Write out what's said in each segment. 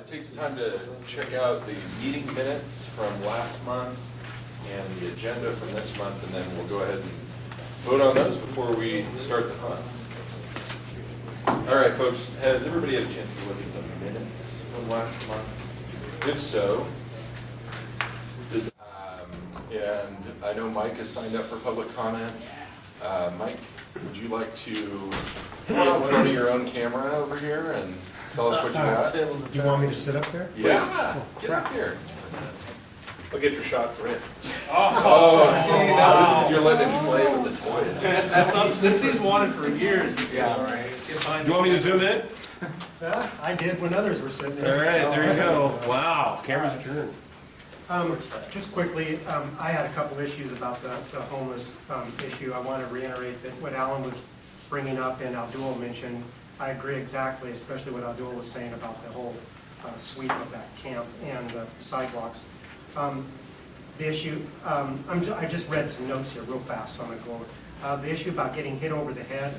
take the time to check out the meeting minutes from last month and the agenda from this month, and then we'll go ahead and vote on those before we start the fun. All right, folks, has everybody had a chance to look at the minutes from last month? If so, and I know Mike has signed up for public comment. Mike, would you like to get in front of your own camera over here and tell us what you got? Do you want me to sit up there? Yeah, get up here. I'll get your shot for it. Oh, see, now you're letting him play with the toys. This he's wanted for years. Yeah, right. Do you want me to zoom in? I did when others were sitting All there. right, there you go. Wow, cameras are turned. Just quickly, I had a couple issues about the homeless issue. I want to reiterate that what Alan was bringing up and Abdul mentioned, I agree exactly, especially what Abdul was saying about the whole sweep of that camp and the sidewalks. The issue, I just read some notes here real fast, so I'm going to go over. The issue about getting hit over the head,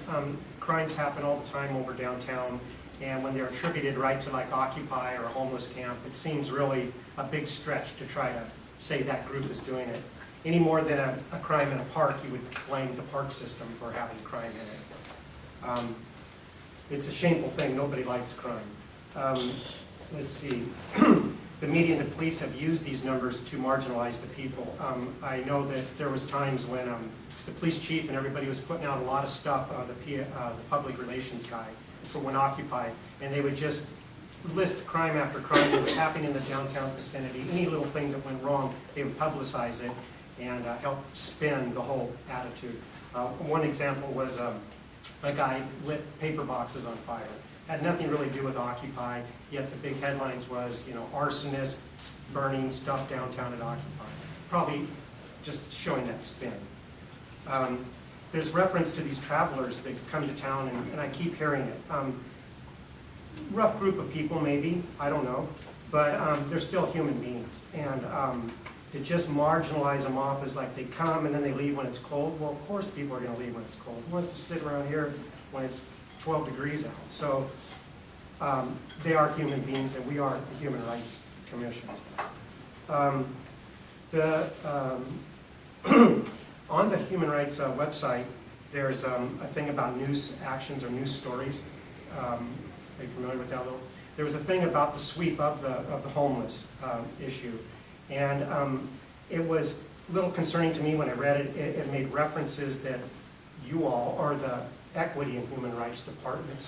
crimes happen all the time over downtown, and when they're attributed right to like Occupy or a homeless camp, it seems really a big stretch to try to say that group is doing it. Any more than a crime in a park, you would blame the park system for having crime in it. It's a shameful thing, nobody likes crime. Let's see. The media and the police have used these numbers to marginalize the people. I know that there was times when the police chief and everybody was putting out a lot of stuff, the public relations guy for when Occupy, and they would just list crime after crime that was happening in the downtown vicinity. Any little thing that went wrong, they would publicize it and help spin the whole attitude. One example was a guy lit paper boxes on fire. Had nothing really to do with Occupy, yet the big headlines was, arsonist burning stuff downtown at Occupy. Probably just showing that spin. There's reference to these travelers that come to town, and I keep hearing it. Rough group of people, maybe, I don't know, but they're still human beings. And to just marginalize them off as like they come and then they leave when it's cold, well, of course people are going to leave when it's cold. Who wants to sit around here when it's 12 degrees out? So they are human beings, and we are the Human Rights Commission. On the Human Rights website, there's a thing about news actions or news stories. Are you familiar with that little? There was a thing about the sweep of the homeless issue, and it was a little concerning to me when I read it. It made references that you all, or the Equity and Human Rights Department,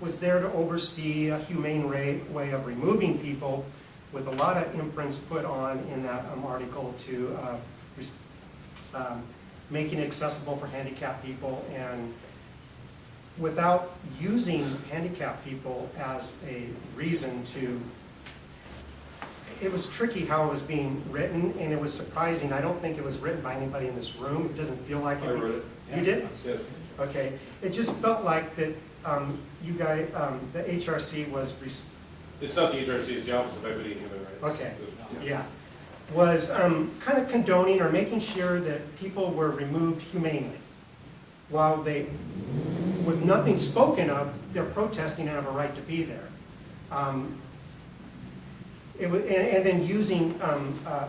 was there to oversee a humane way of removing people, with a lot of inference put on in that article to making it accessible for handicapped people, and without using handicapped people as a reason to. It was tricky how it was being written, and it was surprising. I don't think it was written by anybody in this room. It doesn't feel like it. I wrote it. You did? Yes. Okay. It just felt like that you guys, the HRC was. It's not the HRC, it's the Office of Equity and Human Rights. Okay. Yeah. Was kind of condoning or making sure that people were removed humanely. While they, with nothing spoken of, they're protesting and have a right to be there. And then using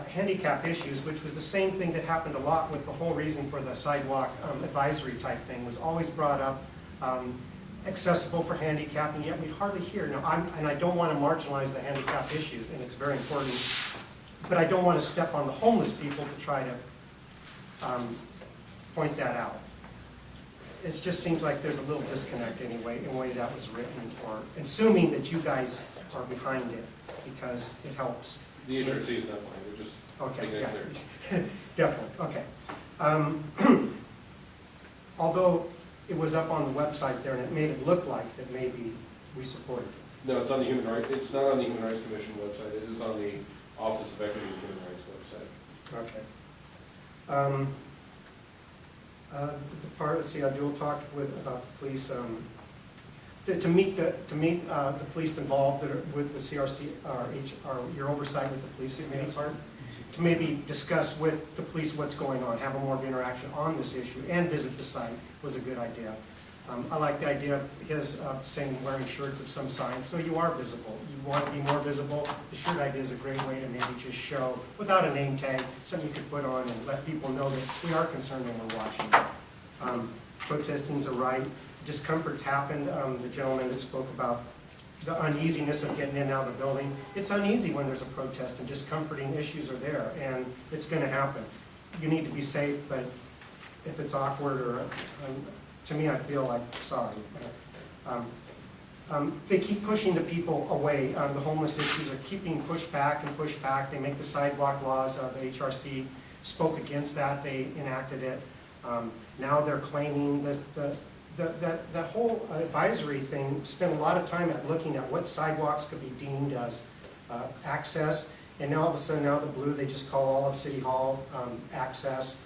handicap issues, which was the same thing that happened a lot with the whole reason for the sidewalk advisory type thing, was always brought up, accessible for handicap, and yet we hardly hear. Now, I don't want to marginalize the handicap issues, and it's very important, but I don't want to step on the homeless people to try to point that out. It just seems like there's a little disconnect anyway, in the way that was written, or assuming that you guys are behind it, because it helps. The HRC is not mine, they're just making it clear. Definitely, okay. Although it was up on the website there, and it made it look like that maybe we supported it. No, it's on the Human Rights, it's not on the Human Rights Commission website, it is on the Office of Equity and Human Rights website. Okay. The part, let's see, Abdul talked about the police, to meet the police involved with the CRC, or your oversight with the police committee part, to maybe discuss with the police what's going on, have a more of interaction on this issue, and visit the site was a good idea. I like the idea of his saying wearing shirts of some sign, so you are visible. You want to be more visible. The shirt idea is a great way to maybe just show, without a name tag, something you could put on and let people know that we are concerned and we're watching. Protesting's a right. Discomforts happened. The gentleman that spoke about the uneasiness of getting in and out of the building. It's uneasy when there's a protest, and discomforting issues are there, and it's going to happen. You need to be safe, but if it's awkward or, to me, I feel like, sorry. They keep pushing the people away. The homeless issues are keeping pushed back and pushed back. They make the sidewalk laws. The HRC spoke against that. They enacted it. Now they're claiming that whole advisory thing spent a lot of time at looking at what sidewalks could be deemed as access, and now all of a sudden, now the blue, they just call all of City Hall access.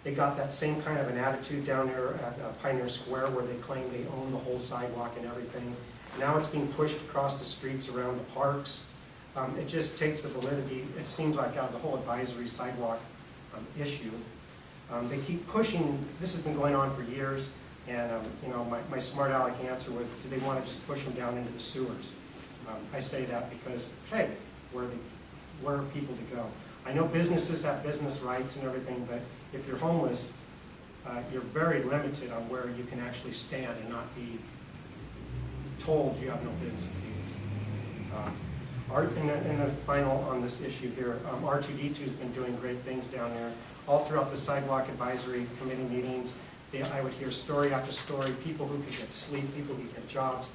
They got that same kind of an attitude down there at Pioneer Square, where they claim they own the whole sidewalk and everything. Now it's being pushed across the streets around the parks. It just takes the validity, it seems like, out of the whole advisory sidewalk issue. They keep pushing, this has been going on for years, and you know, my smart aleck answer was, do they want to just push them down into the sewers? I say that because, hey, where are people to go? I know businesses have business rights and everything, but if you're homeless, you're very limited on where you can actually stand and not be told you have no business to be. And the final on this issue here, R2D2 has been doing great things down there. All throughout the Sidewalk Advisory Committee meetings, I would hear story after story, people who could get sleep, people who could get jobs,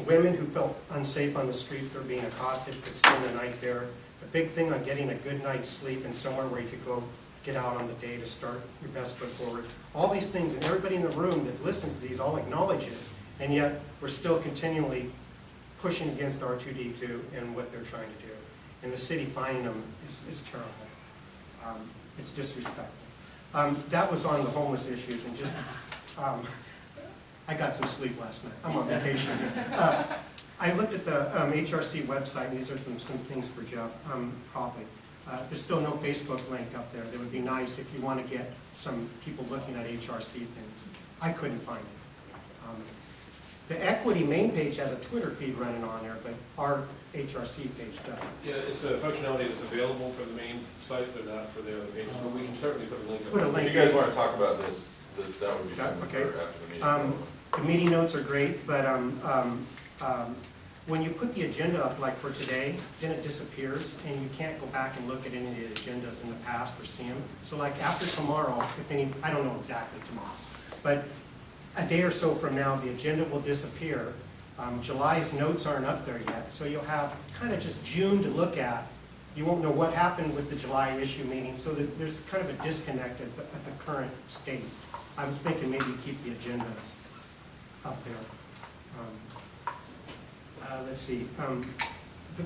women who felt unsafe on the streets, they're being accosted, could spend the night there. The big thing on getting a good night's sleep and somewhere where you could go get out on the day to start your best foot forward. All these things, and everybody in the room that listens to these all acknowledge it, and yet we're still continually pushing against R2D2 and what they're trying to do. And the city finding them is terrible. It's disrespectful. That was on the homeless issues, and just, I got some sleep last night. I'm on vacation. I looked at the HRC website, and these are some things for Jeff, probably. There's still no Facebook link up there. That would be nice if you want to get some people looking at HRC things. I couldn't find it. The Equity main page has a Twitter feed running on there, but our HRC page doesn't. Yeah, it's a functionality that's available for the main site, but not for the other pages, but we can certainly put a link up. Put a link. If you guys want to talk about this, that would be something Okay. for after the meeting. The meeting notes are great, but when you put the agenda up, like for today, then it disappears, and you can't go back and look at any of the agendas in the past or see them. So like after tomorrow, if any, I don't know exactly tomorrow, but a day or so from now, the agenda will disappear. July's notes aren't up there yet, so you'll have kind of just June to look at. You won't know what happened with the July issue meeting, so that there's kind of a disconnect at the current state. I was thinking maybe keep the agendas up there. Let's see.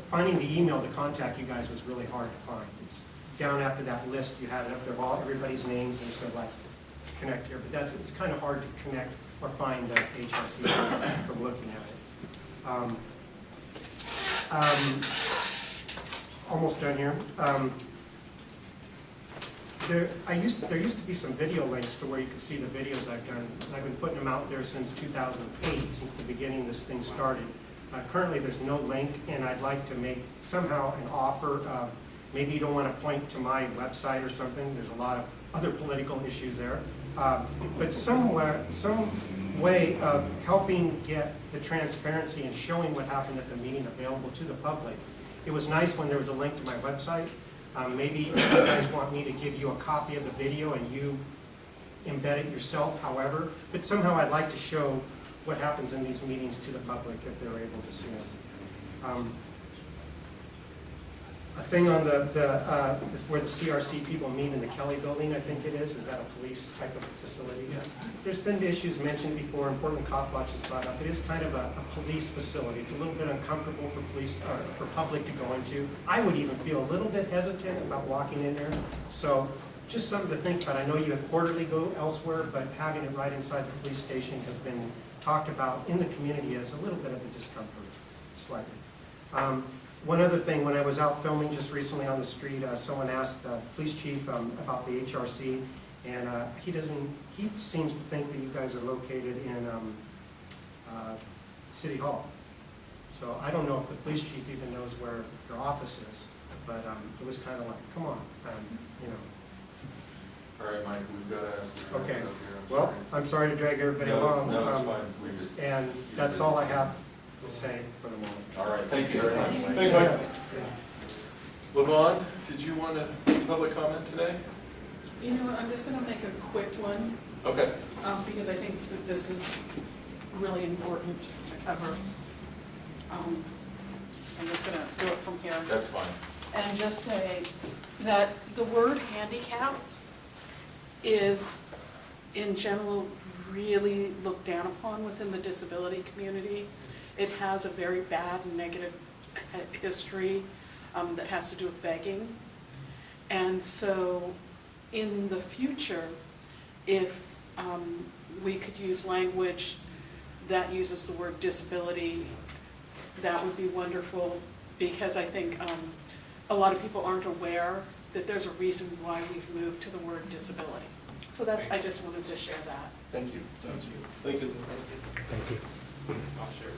Finding the email to contact you guys was really hard to find. It's down after that list. You had it up there, all everybody's names, and said like connect here. But it's kind of hard to connect or find the HRC from looking at it. Almost done here. There used to be some video links to where you could see the videos I've done. I've been putting them out there since 2008, since the beginning this thing started. Currently there's no link, and I'd like to make somehow an offer of, maybe you don't want to point to my website or something, there's a lot of other political issues there, but some way of helping get the transparency and showing what happened at the meeting available to the public. It was nice when there was a link to my website. Maybe if you guys want me to give you a copy of the video and you embed it yourself, however, but somehow I'd like to show what happens in these meetings to the public if they're able to see it. A thing on where the CRC people meet in the Kelly building, I think it is that a police type of facility? Yeah. There's been issues mentioned before, and Portland Cop Watch has brought up. It is kind of a police facility. It's a little bit uncomfortable for police, for public to go into. I would even feel a little bit hesitant about walking in there. So just something to think about. I know you have quarterly go elsewhere, but having it right inside the police station has been talked about in the community as a little bit of a discomfort, slightly. One other thing, when I was out filming just recently on the street, someone asked the police chief about the HRC, And he seems to think that you guys are located in City Hall. So I don't know if the police chief even knows where your office is, but it was kind of like, come on, you know. All right, Mike, we've got to ask you. Okay, I'm well, sorry. I'm sorry to drag everybody along. No, it's fine. We just. And that's all I have to say for the moment. All right, thank you very much. Mike. Thanks, Mike. Levon, did you want a public comment today? You know what, I'm just gonna make a quick one, Okay. because I think that this is really important to cover. I'm just gonna do it from here That's fine. and just say that the word handicap is, in general, really looked down upon within the disability community. It has a very bad and negative history that has to do with begging. And so in the future, if we could use language that uses the word disability, that would be wonderful, because I think a lot of people aren't aware that there's a reason why we've moved to the word disability. So that's, I just wanted to share that. Thank you. Thank you. I'll share it.